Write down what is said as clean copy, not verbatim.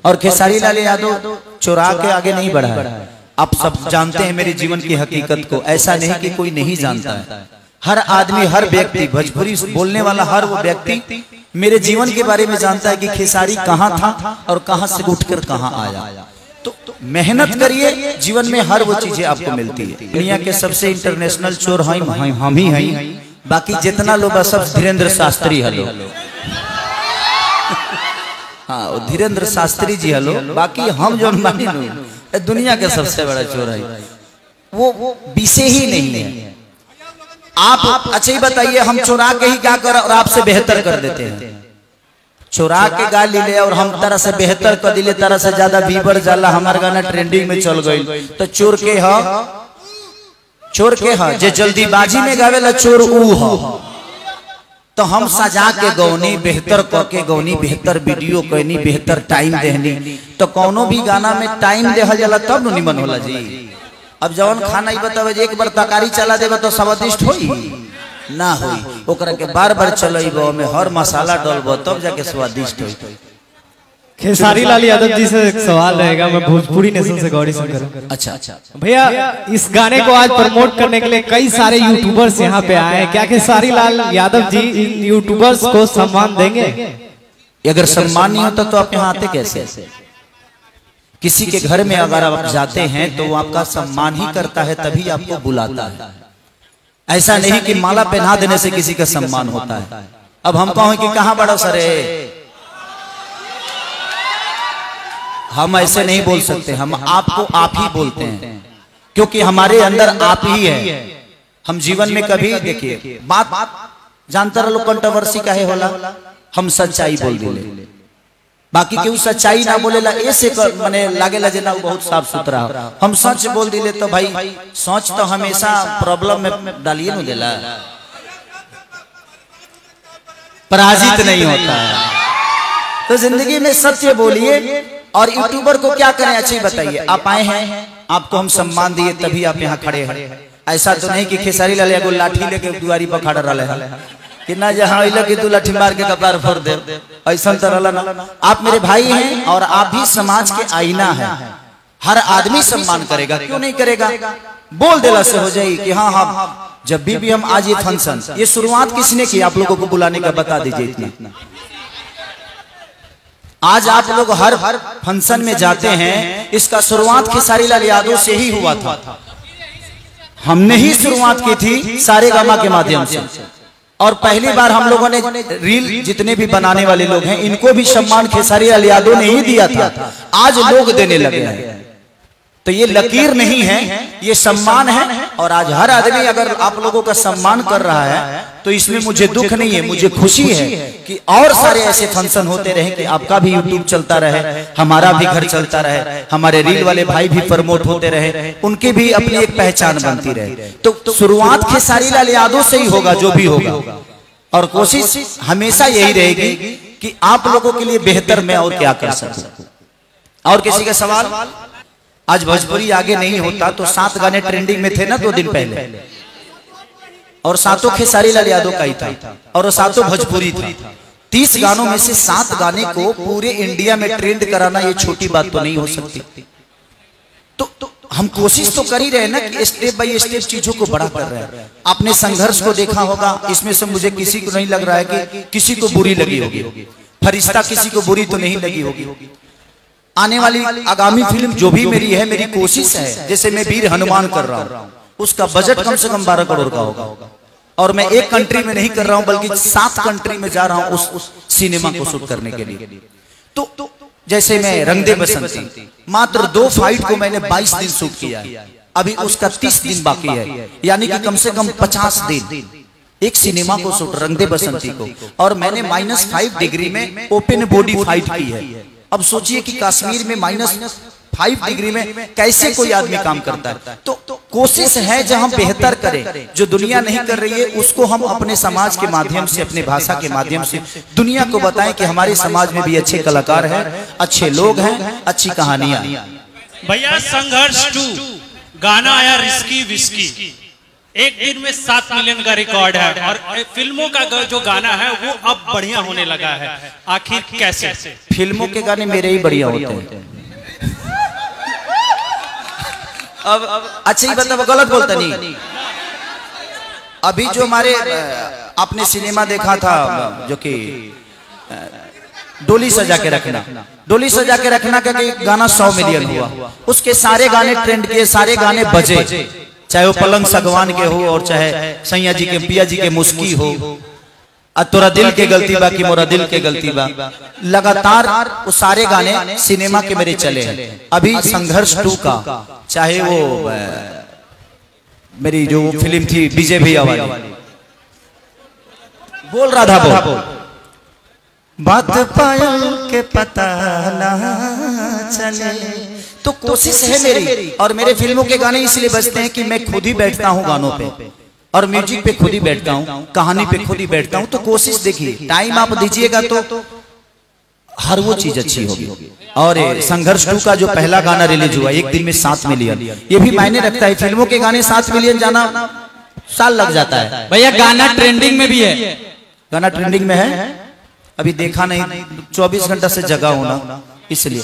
और खेसारी लाल यादव चुरा के आगे नहीं बढ़ा है। आप सब जानते हैं मेरे जीवन की हकीकत को, ऐसा नहीं कि कोई नहीं जानता है। हर आदमी, हर व्यक्ति, भोजपुरी बोलने वाला हर वो व्यक्ति मेरे जीवन के बारे में जानता है कि खेसारी कहाँ था और कहाँ से उठकर कहाँ आया। तो मेहनत करिए, जीवन में हर वो चीजें आपको मिलती है। दुनिया के सबसे इंटरनेशनल चोर हम ही हैं, बाकी जितना लोग सब धीरेन्द्र शास्त्री हेलो, हाँ धीरेन्द्र शास्त्री जी हेलो, बाकी हम जो दुनिया के सबसे बड़ा चोर है वो विषय ही नहीं है। आप अच्छा ही बताइए, हम चुरा के ही क्या कर और आपसे बेहतर कर देते हैं। चुरा के गा ले और हम तरह से बेहतर कर दिले, तरह से ज्यादा व्यूअर जाला, हमार गाना ट्रेंडिंग में चल गई तो चोर के ह जे जल्दीबाजी में गावेला चोर ऊ ह। तो हम सजा के गौनी, बेहतर क के गौनी, बेहतर वीडियो कहनी, बेहतर टाइम देहनी। तो कोनो भी गाना में टाइम देहल जाला तब न निमन होला जी। अब जवन खाना ही बतावे, एक बार तरकारी चला देबा तो स्वादिष्ट होई ना होई, ओकरा के बार बार चलेबो, में हर मसाला डालबो तब जाके स्वादिष्ट होई। खेसारी लाल यादव जी से एक सवाल रहेगा, मैं भोजपुरी नेशन से गौरी शंकर। अच्छा भैया, इस गाने को आज प्रमोट करने के लिए कई सारे यूट्यूबर्स यहाँ पे आए हैं, क्या खेसारी लाल यादव जी इन यूट्यूबर्स को सम्मान देंगे? अगर सम्मान नहीं होता तो आप यहाँ आते कैसे? किसी के घर में अगर आप जाते हैं तो वो आपका सम्मान ही करता है, तभी आपको बुलाता है। ऐसा नहीं कि माला पहना देने से किसी का सम्मान होता है। अब हम कहें कि कहाँ बड़ा सर है, हम ऐसे नहीं बोल सकते। हम आपको आप ही बोलते हैं, क्योंकि हमारे अंदर आप ही है। हम जीवन में कभी देखिए बात जानता रहो, कंट्रोवर्सी काहे होला, हम सच्चाई बोल दिले, बाकी केहू सच्चाई ना बोलेला, ऐसे माने लागेला जे ना बहुत साफ सुथरा। हम सच बोल दिले तो भाई सोच तो हमेशा प्रॉब्लम में डालिए न देला, पराजित नहीं होता है। तो जिंदगी में सत्य बोलिए। और यूट्यूबर को क्या करें, अच्छी बताइए। आप आए हैं, आपको हम सम्मान दिए तभी आप यहाँ खड़े हैं। ऐसा तो नहीं कि खेसारी लाल यादव लाठी लेके दुआरी पर खड़ा रहा है कि ना जहाँ कि तू लाठी मार के कपार फोड़ दे, ऐसा तरह ना। आप मेरे भाई हैं और आप भी समाज के आईना है। हर आदमी सम्मान करेगा, क्यों नहीं करेगा? बोल देला से हो जाए कि हाँ हाँ, जब भी हम आज ये फंक्शन, ये शुरुआत किसने की आप लोगों को बुलाने का बता दीजिए इतना। आज आप लोग हर फंक्शन में जाते हैं, इसका शुरुआत खेसारी लाल यादव से ही हुआ था। हमने ही शुरुआत की थी सारेगामा के माध्यम से। और पहली बार हम लोगों ने रील, जितने भी बनाने वाले लोग हैं, इनको भी सम्मान खेसारी लाल यादव ने ही दिया था। आज लोग देने लगे हैं, तो ये लकीर नहीं है, ये सम्मान है। और आज हर आदमी अगर आप लोगों का सम्मान कर रहा है तो इसमें मुझे दुख नहीं है, मुझे खुशी है कि और सारे ऐसे फंक्शन होते रहे, कि आपका भी यूट्यूब चलता रहे, हमारा भी घर चलता रहे, हमारे रील वाले भाई भी प्रमोट होते रहे, उनकी भी अपनी एक पहचान बनती रहे। तो शुरुआत खेसारी लाल यादव से ही होगा जो भी होगा। और कोशिश हमेशा यही रहेगी कि आप लोगों के लिए बेहतर मैं और क्या कर सकूं। और किसी का सवाल? आज भोजपुरी आगे नहीं होता तो 7 गाने ट्रेंडिंग में थे ना 2 दिन पहले, और 7 खेसारी लाल यादव का ही था और 7 भोजपुरी था। 30 गानों में से 7 गाने को पूरे इंडिया में ट्रेंड कराना ये छोटी बात तो नहीं हो सकती। तो हम कोशिश तो कर ही रहे ना कि स्टेप बाय स्टेप चीजों को बड़ा कर रहे हैं। आपने संघर्ष को देखा होगा, इसमें से मुझे किसी को नहीं लग रहा है कि किसी को बुरी लगी होगी। फरिश्ता किसी को बुरी तो नहीं लगी होगी। आने वाली आगामी फिल्म जो भी मेरी है, मेरी कोशिश है, जैसे मैं वीर हनुमान कर रहा हूँ, उसका बजट कम से कम 12 करोड़ का होगा। और मैं एक कंट्री में नहीं कर रहा हूँ, बल्कि 7 कंट्री में जा रहा हूँ उस सिनेमा को शूट करने के लिए। तो जैसे मैं रंग दे बसंती, मात्र 2 फाइट को मैंने 22 दिन शूट किया है, अभी उसका 30 दिन बाकी है, यानी कि कम से कम 50 दिन एक सिनेमा को शूट रंग दे बसंती को। और मैंने -5 डिग्री में ओपन बॉडी फाइट की है। अब सोचिए कि कश्मीर में -5 डिग्री में कैसे कोई आदमी काम करता है। तो कोशिश है जब हम बेहतर करें, जो दुनिया नहीं कर रही है उसको हम अपने समाज के माध्यम से, अपने भाषा के माध्यम से दुनिया को बताएं कि हमारे समाज में भी अच्छे कलाकार हैं, अच्छे लोग हैं, अच्छी कहानियां। भैया संघर्ष 2 गाना आया रिस्की विस्की, एक दिन में 7 मिलियन का रिकॉर्ड है और फिल्मों का जो गाना है वो अब बढ़िया होने लगा है, आखिर कैसे? फिल्मों के गाने मेरे ही बढ़िया होते हैं। अब अच्छा ही बताओ, गलत बोलता नहीं। अभी जो हमारे आपने सिनेमा देखा था जो कि डोली सजा के रखना, डोली सजा के रखना का गाना 100 मिलियन हुआ। उसके सारे गाने ट्रेंड किए, सारे गाने बजे, चाहे वो पलंग सगवान के हो और चाहे सैया जी के पिया जी के मुस्की हो, तोरा दिल के गलती बा कि मोरा दिल के गलती बा, लगातार वो सारे गाने सिनेमा के मेरे चले हैं। अभी संघर्ष 2 का चाहे वो मेरी जो फिल्म थी विजय भैया वाली, बोल रहा था बोल बात पायल के पता ना चले, तो कोशिश है मेरी। और मेरे फिल्मों के गाने इसलिए बजते हैं कि मैं खुद ही बैठता हूँ गानों पे और म्यूजिक पे खुद ही बैठता हूँ, कहानी पे खुद ही बैठता हूँ। तो कोशिश देखिए, टाइम आप दीजिएगा तो हर वो चीज अच्छी होगी। और संघर्ष 2 का जो पहला गाना रिलीज हुआ, एक दिन में 7 मिलियन, ये भी मायने रखता है। फिल्मों के गाने 7 मिलियन जाना साल लग जाता है। भैया गाना ट्रेंडिंग में भी है, गाना ट्रेंडिंग में है, अभी देखा नहीं, 24 घंटा से जगा होना इसलिए।